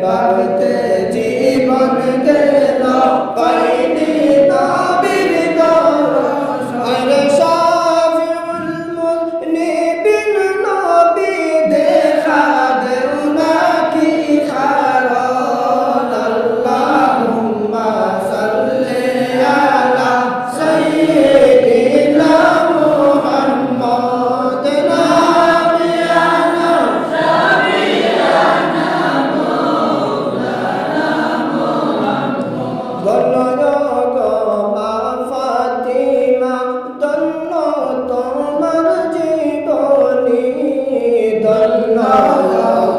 রাখতে জীবন গেল পাইনি নবীর দর্শন শাফিউল মুযনিবিন নবী দেখা দেও নাকি খারান আল্লাহুম্মা সাল্লি আলা সাইয়্যিদিনা মুহাম্মদ নাবিয়ানা বলো গো মা ফাতিমা ধন্য তোমার জীবনী ধন্য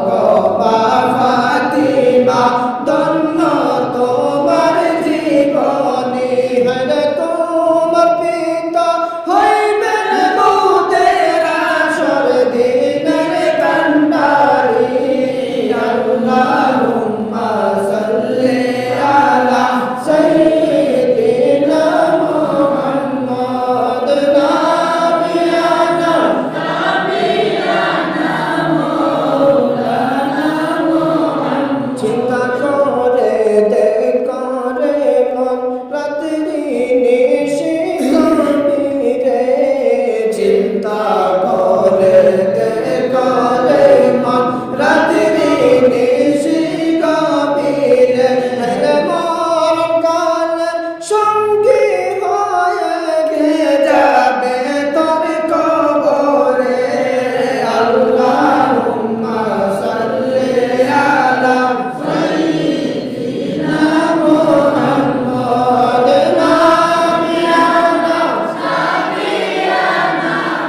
গো মা ফাতিমা ধন্য তোমার জীবনী হরে তোমার পিতা হইবেন মোদের আসর দিনের কান্ডারি আল্লাহুম্মা সাল্লি আলা সাইয়্যিদিনা মুহাম্মদ নাবিয়ানা চিন্তা করে দেখো রে মন রাত্রি নিশি গভীরে চিন্তা করে দেখো রে মন রাত্রি নিশি গভীরে হে মোর কালের সঙ্গী হয়ে গে যাবে তোর কবরে আল্লাহুম্মা সাল্লি আলা সাইয়্যিদিনা মুহাম্মদ নাবিয়ানা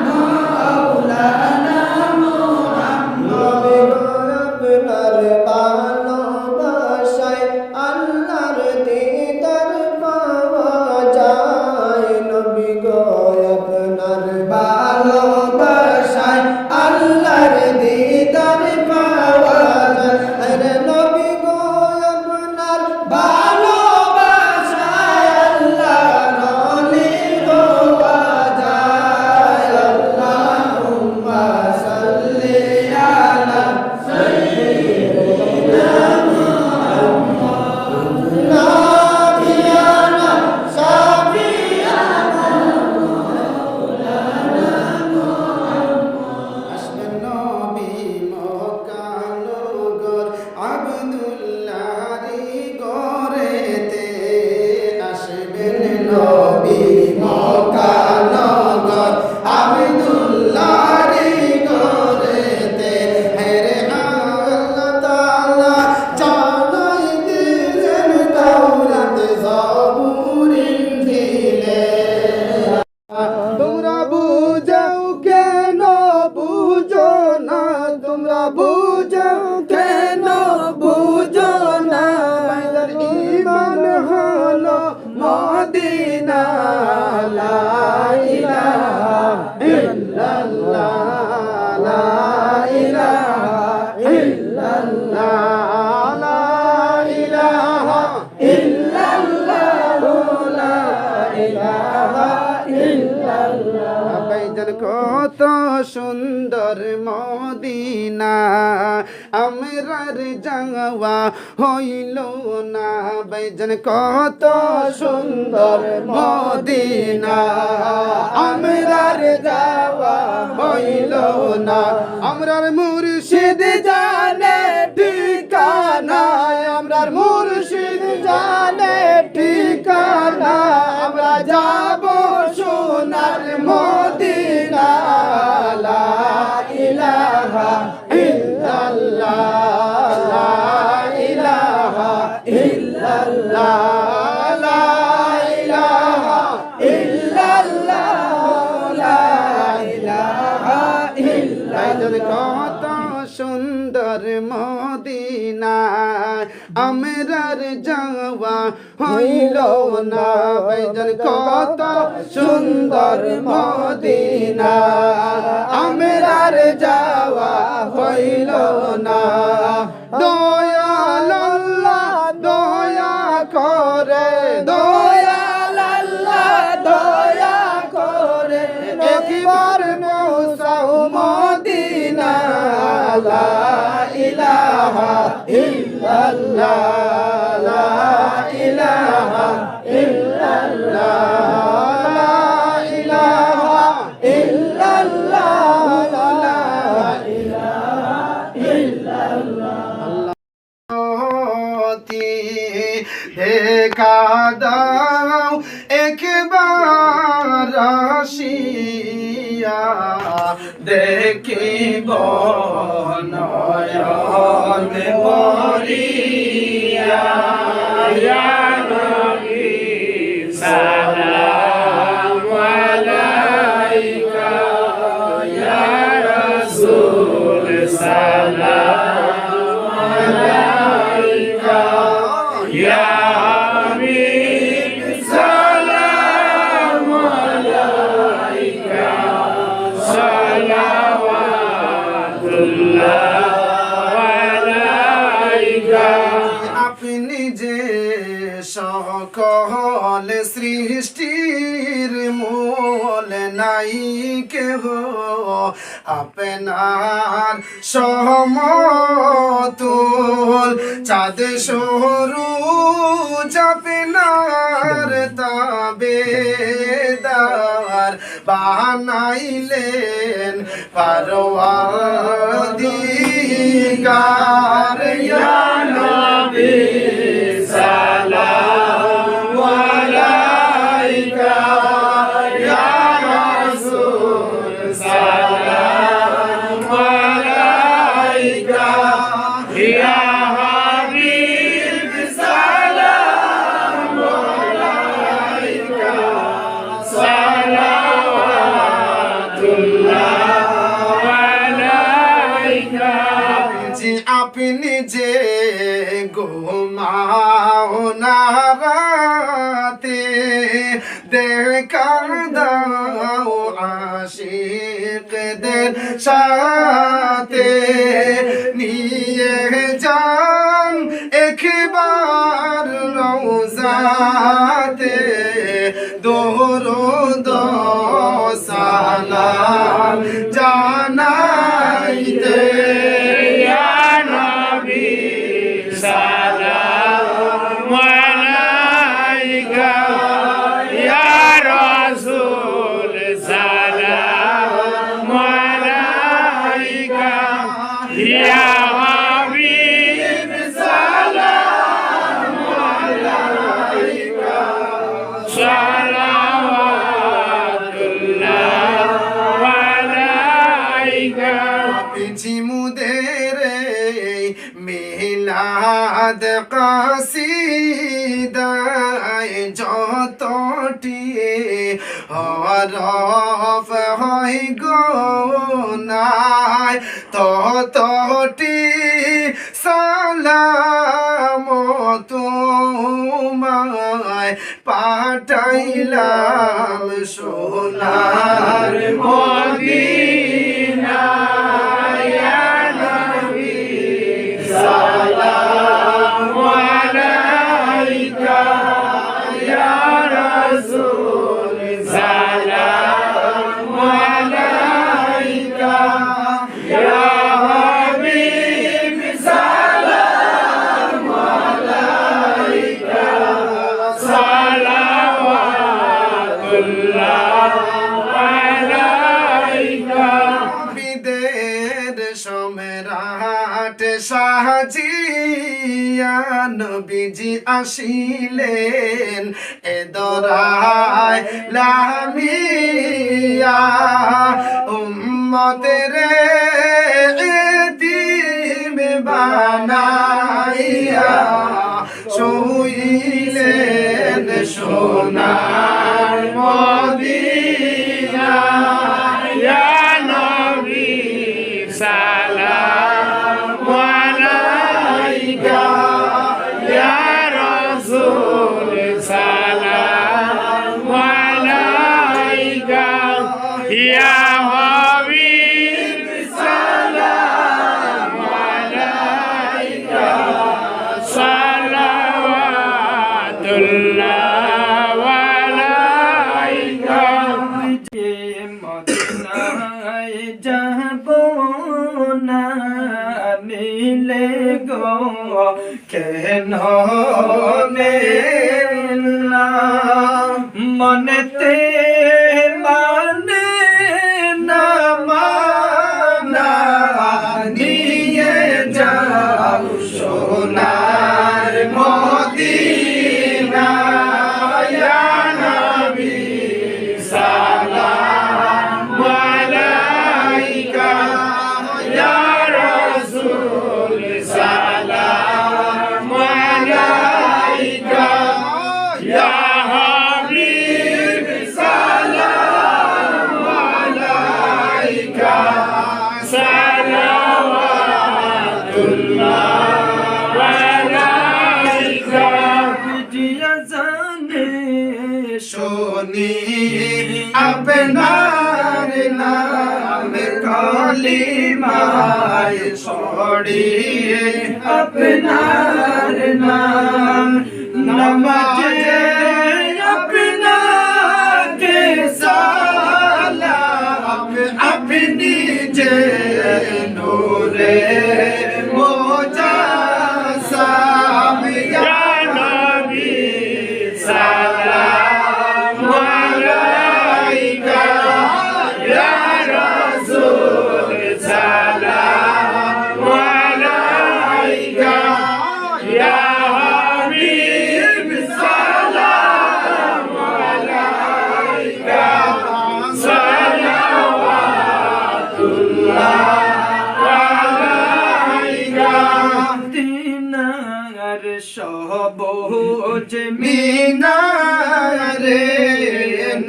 মাওলানা মুহাম্মদ আপনার ভালোবাসায় আল্লাহর দিদার পাওয়া যায় নবী গো আপনার ভালোবাসায় আল্লাহর দিদার পাওয়া যায় আরে নবী গো আপনার ভালোবাসায় আল্লাহর ওলি হওয়া যায় আল্লাহুম্মা সাল্লি আলা সাইয়্যিদিনা নাবিয়ানা শাফিয়ানা আসবেন নবী মক্কানগর আব্দুল্লাহরি গরেতে আসবেন নবী মক্কানগর আব্দুল্লাহরি গরেতে হেরে আল্লাহ তাআলা জানাই দিলেন তাওরাত জাবুর ইনজিলে তোমরা বুঝাও কেন বুঝো না তোমরা বুঝাও কেন বুঝো না ঈমান হলো মদিনা লা ইলাহা ইল্লাল্লাহ লা ইলাহা ইল্লাল্লাহ লা ইলাহা ইল্লাল্লাহ লা ইলাহা ইল্লাল্লাহ ভাইজান কত সুন্দর মদিনা আমরার যাওয়া হইল না ভাইজান কত সুন্দর মদিনা আমরার যাওয়া হইল না আমরার মুর্শিদ জানে ঠিকানা আমরার মুর্শিদ জানে ঠিকানা আমরা যাব সোনার মদিনা লা ইলাহা ইল্লাল্লাহ লা ইলাহা ইল্লাল্লাহ লা ইলাহা ইল্লাল্লাহ লা ইলাহা ইল্লাল্লাহ কত সুন্দর মদিনা আমরার যাওয়া হইল না ভাইজান কত সুন্দর মদিনা আমরার যাওয়া হইল না দয়াল আল্লাহ দয়া করে দয়াল আল্লাহ দয়া করে একবার মৌসাও মদিনা লা ইলাহা ইল্লাল্লাহ ইল্লাল্লাহ লা ইলাহা ইল্লাল্লাহ লা ইলাহা ইল্লাল্লাহ লা ইলাহা ইল্লাল্লাহ দেখা দাও একবার আসিয়া দেখিব নয়ন ভরিয়া ইয়া নবী সালাম আলাইকা ইয়া রাসূল সালাম আলাইকা ইয়া হাবিব সালাম আলাইকা সালাওয়াতুল্লাহ আলাইকা আপনি যে সকল সৃষ্টির মূল নাই কেহ আপনার সমতুল চাঁদ সূরজ আপনার তাবেদার বানাইলেন পরওয়ারদিগার ইয়া নবী সালাম আলাইকা ইয়া রাসূল সালাম আলাইকা ইয়া হাবিব সালাম আলাইকা সালাওয়াতুল্লাহ আলাইকা জি আপনি যে ঘুমাও না রাতে দেখা দাও আশিকদের সাথে নিয়ে যান একবার রওজাতে দরুদ সালাম জানাইতে ইয়া নবী সালাম আলাইকা ইয়া রাসূল সালাম আলাইকা ইয়া হাবিব সালাম আলাইকা সালাওয়াতুল্লাহ আলাইকা জিমুদের মিলাদ কাসিদায় যতটি হরফ হয় গোনায় ততটি সালাম তোমায় পাঠাইলাম সোনার মদিনায় ইয়া নবী সালাম আলাইকা ইয়া রাসূল সালাম আলাইকা ইয়া হাবিব সালাম আলাইকা সালাওয়াতুল্লাহ আলাইকা বিদের সম্রাট সাজিয়া নবীজি আসিলেন এ দরায় লামিয়া উম্মতের এতিম বানাইয়া শুইলেন সোনার মদিনা ইয়া নবী সালাম আলাইকা ইয়া রাসূল সালাম আলাইকা ইয়া হাবিব সালাম আলাইকা সালাওয়াতুল্লাহ আলাইকা মদিনায় যাব না নিলে গো কেন না মনেতে মানে না মানা নিয়ে যাও সোনার মদিনা ইয়া নবী সালাম আলাইকা ইয়া রাসূল সালাম আলাইকা ইয়া হাবিব সালাম আলাইকা সালাওয়াতুল্লাহ আলাইকা জিয়া জানে শুনি আপনার নাম কালিমায় ছড়িয়ে আপনার নাম নমাজে আপনাকে সালাম আপনি যে নূরে মুজাসসাম ইয়া নবী সালাম আলাইকা ইয়া রাসূল সালাম আলাইকা ইয়া হাবিব সালাম আলাইকা সালাওয়াতুল্লাহ আলাইকা দিনার সবুজ মিনারে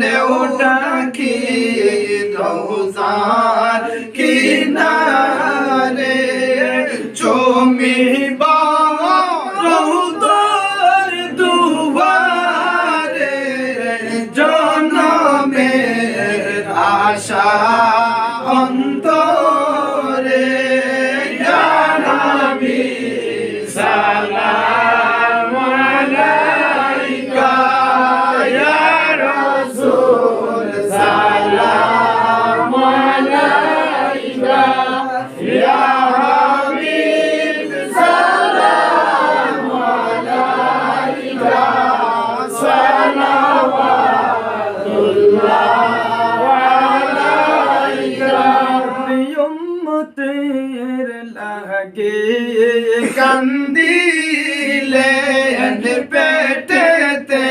নেও ডাকি রওজার কিনারে চমিবা রওদার দুয়ারে জনমের আশা অন্তরে ইয়া নবী সালাম আলাইকা ইয়া রাসূল সালাম আলাইকা ইয়া হাবিব সালাম আলাইকা সালাওয়াতুল্লাহ আলাইকা উম্মতের লাগে কান্দিলে পেটেতে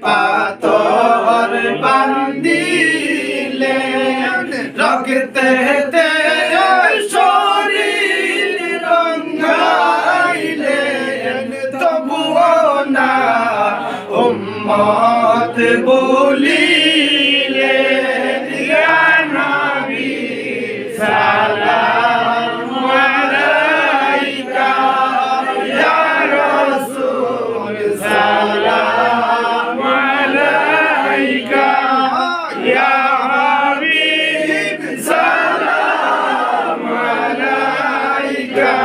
পাথর বান্দিলে রক্তেতে শরীর রঙাইলে তবুও না উম্মত বলিলে ইয়া নবী সালাম আলাইকা ইয়া রাসূল সালাম আলাইকা ইয়া হাবিব সালাম আলাইকা